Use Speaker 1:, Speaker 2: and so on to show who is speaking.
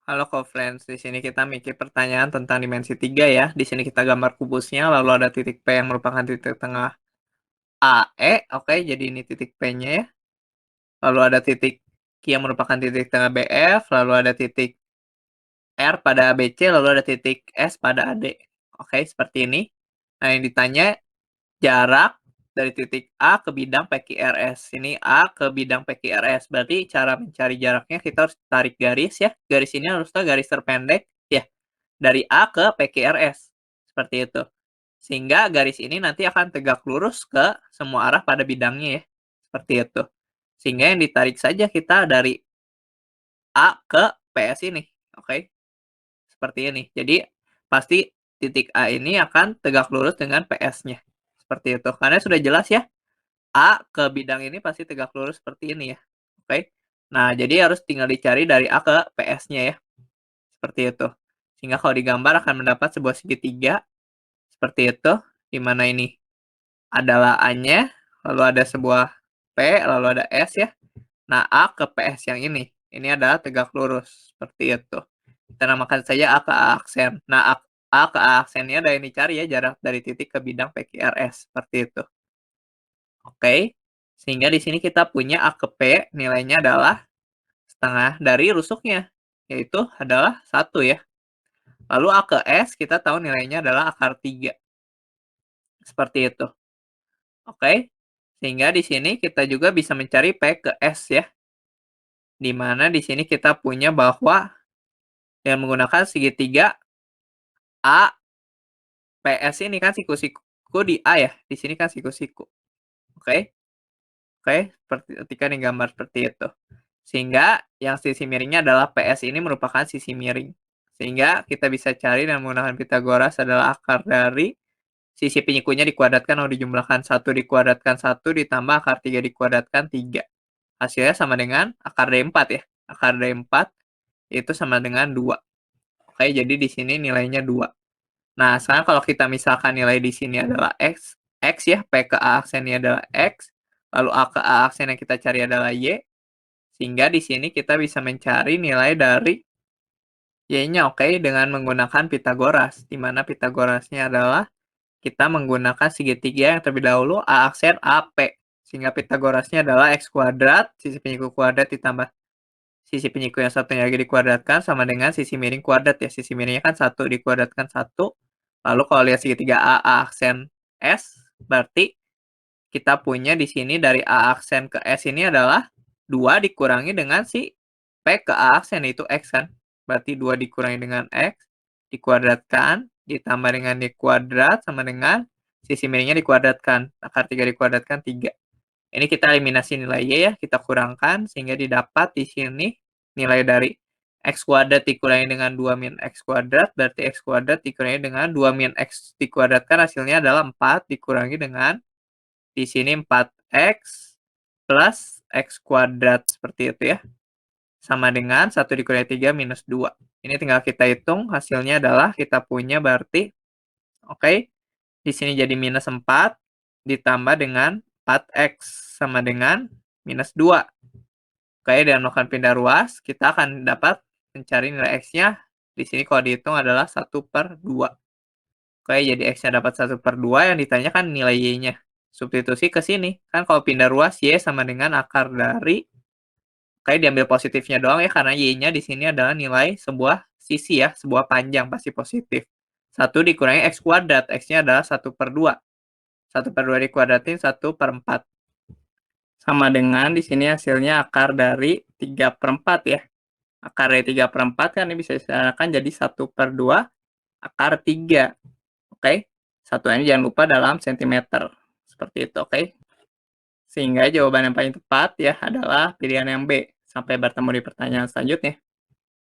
Speaker 1: Halo co-friends, di sini kita mikir pertanyaan tentang dimensi 3 ya. Di sini kita gambar kubusnya, lalu ada titik P yang merupakan titik tengah AE. Oke, jadi ini titik P-nya ya. Lalu ada titik Q yang merupakan titik tengah BF, lalu ada titik R pada BC, lalu ada titik S pada AD. Oke, seperti ini. Nah, yang ditanya jarak dari titik A ke bidang PQRS. Ini A ke bidang PQRS. Berarti cara mencari jaraknya kita harus tarik garis ya. Garis ini harusnya garis terpendek ya. Dari A ke PQRS. Seperti itu. Sehingga garis ini nanti akan tegak lurus ke semua arah pada bidangnya ya. Seperti itu. Sehingga yang ditarik saja kita dari A ke PS ini. Oke. Seperti ini. Jadi pasti titik A ini akan tegak lurus dengan PS-nya. Seperti itu. Karena sudah jelas ya. A ke bidang ini pasti tegak lurus seperti ini ya. Oke. Nah, jadi harus tinggal dicari dari A ke PS-nya ya. Seperti itu. Sehingga kalau digambar akan mendapat sebuah segitiga seperti itu, di mana ini adalah A-nya, lalu ada sebuah P, lalu ada S ya. Nah, A ke PS yang ini adalah tegak lurus, seperti itu. Kita namakan saja A ke A aksen. Nah, A ke A aksennya ada yang dicari ya, jarak dari titik ke bidang PQRS, seperti itu. Oke, sehingga di sini kita punya A ke P, nilainya adalah setengah dari rusuknya, yaitu adalah 1 ya. Lalu A ke S, kita tahu nilainya adalah akar 3. Seperti itu. Oke, sehingga di sini kita juga bisa mencari P ke S ya. Di mana di sini kita punya bahwa yang menggunakan segitiga A, PS ini kan siku-siku di A ya. Di sini kan siku-siku. Oke, oke, ketika digambar seperti itu. Sehingga yang sisi miringnya adalah PS ini merupakan sisi miring. Sehingga kita bisa cari dan menggunakan Pitagoras adalah akar dari sisi penyikunya dikuadratkan atau dijumlahkan 1 dikuadratkan 1 ditambah akar 3 dikuadratkan 3. Hasilnya sama dengan akar D4 ya. Akar D4 itu sama dengan 2. Oke, jadi di sini nilainya 2. Nah, sekarang kalau kita misalkan nilai di sini adalah X ya, P ke A aksennya adalah X, lalu A ke A aksen yang kita cari adalah Y, sehingga di sini kita bisa mencari nilai dari Y-nya, oke, dengan menggunakan Pitagoras, di mana Pitagorasnya adalah kita menggunakan segitiga yang terlebih dahulu A aksen AP, sehingga Pitagorasnya adalah X kuadrat, sisi penyiku kuadrat ditambah sisi penyiku yang satunya lagi dikuadratkan sama dengan sisi miring kuadrat ya. Sisi miringnya kan 1 dikuadratkan 1. Lalu kalau lihat segitiga A aksen S, berarti kita punya di sini dari A aksen ke S ini adalah 2 dikurangi dengan si P ke A aksen, yaitu X kan. Berarti 2 dikurangi dengan X, dikuadratkan, ditambah dengan Y kuadrat, sama dengan sisi miringnya dikuadratkan. Akar 3 dikuadratkan 3. Ini kita eliminasi nilai Y ya, kita kurangkan, sehingga didapat di sini nilai dari X kuadrat dikurangi dengan 2 min X kuadrat, berarti X kuadrat dikurangi dengan 2 min X dikuadratkan, hasilnya adalah 4 dikurangi dengan di sini 4X plus X kuadrat, seperti itu ya. Sama dengan 1 dikurangi 3 minus 2. Ini tinggal kita hitung, hasilnya adalah kita punya berarti, oke, di sini jadi minus 4 ditambah dengan 4X sama dengan minus 2. Oke, dan melakukan pindah ruas, kita akan dapat mencari nilai X-nya. Di sini kalau dihitung adalah 1/2. Oke, jadi X-nya dapat 1/2, yang ditanyakan nilai Y-nya. Substitusi ke sini. Kan kalau pindah ruas, Y sama dengan akar dari, oke, diambil positifnya doang ya, karena Y-nya di sini adalah nilai sebuah sisi ya, sebuah panjang, pasti positif. 1 dikurangi X kuadrat, X-nya adalah 1/2. 1/2 dikuadratin 1/4. Sama dengan di sini hasilnya akar dari 3/4 ya. Akar dari 3/4 kan ini bisa disederhanakan jadi 1/2 akar 3. Oke. Satuannya jangan lupa dalam sentimeter. Seperti itu, oke. Sehingga jawaban yang paling tepat ya adalah pilihan yang B. Sampai bertemu di pertanyaan selanjutnya.